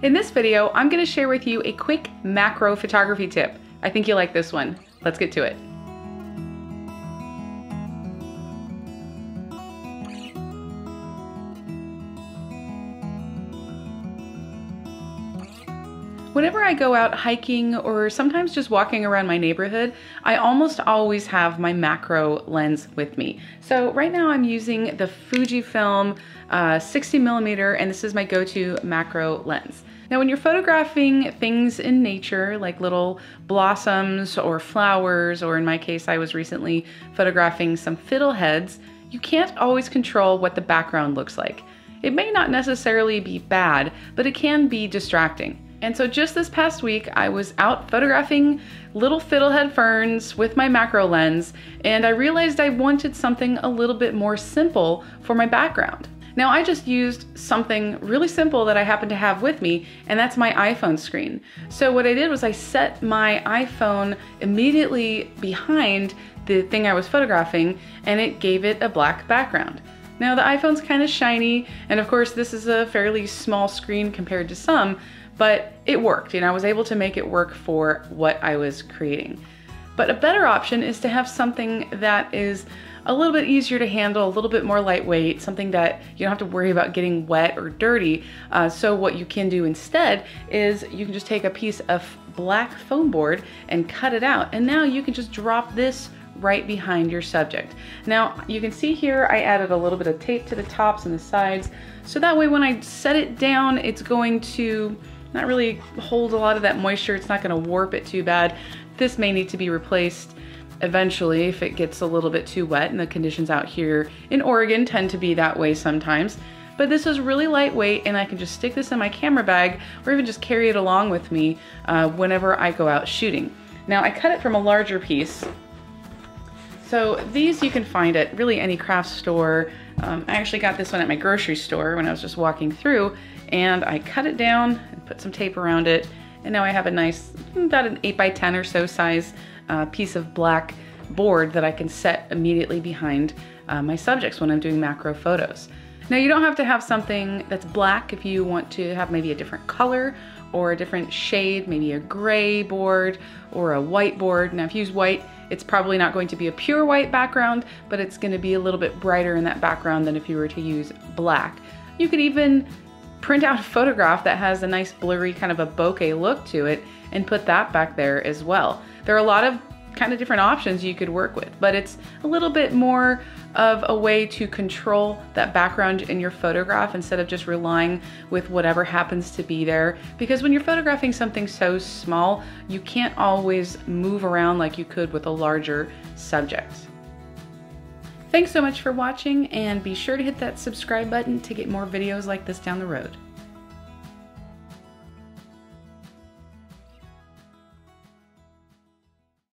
In this video, I'm going to share with you a quick macro photography tip. I think you'll like this one. Let's get to it. Whenever I go out hiking or sometimes just walking around my neighborhood, I almost always have my macro lens with me. So right now I'm using the Fujifilm 60mm, and this is my go-to macro lens. Now when you're photographing things in nature, like little blossoms or flowers, or in my case I was recently photographing some fiddleheads, you can't always control what the background looks like. It may not necessarily be bad, but it can be distracting. And so just this past week, I was out photographing little fiddlehead ferns with my macro lens, and I realized I wanted something a little bit more simple for my background. Now I just used something really simple that I happen to have with me, and that's my iPhone screen. So what I did was I set my iPhone immediately behind the thing I was photographing, and it gave it a black background. Now the iPhone's kind of shiny, and of course this is a fairly small screen compared to some, but it worked, and I was able to make it work for what I was creating. But a better option is to have something that is a little bit easier to handle, a little bit more lightweight, something that you don't have to worry about getting wet or dirty. So what you can do instead is you can just take a piece of black foam board and cut it out, and now you can just drop this right behind your subject. Now you can see here I added a little bit of tape to the tops and the sides, so that way when I set it down, it's going to not really hold a lot of that moisture. It's not going to warp it too bad. This may need to be replaced eventually if it gets a little bit too wet, and the conditions out here in Oregon tend to be that way sometimes. But this is really lightweight, and I can just stick this in my camera bag or even just carry it along with me whenever I go out shooting. Now I cut it from a larger piece. So these you can find at really any craft store. I actually got this one at my grocery store when I was just walking through, and I cut it down and put some tape around it, and now I have a nice, about an 8x10 or so size piece of black board that I can set immediately behind my subjects when I'm doing macro photos. Now you don't have to have something that's black if you want to have maybe a different color or a different shade, maybe a gray board or a white board. Now if you use white, it's probably not going to be a pure white background, but it's going to be a little bit brighter in that background than if you were to use black. You could even print out a photograph that has a nice blurry kind of a bokeh look to it and put that back there as well. There are a lot of kind of different options you could work with, but it's a little bit more of a way to control that background in your photograph instead of just relying with whatever happens to be there. Because when you're photographing something so small, you can't always move around like you could with a larger subject. Thanks so much for watching, and be sure to hit that subscribe button to get more videos like this down the road.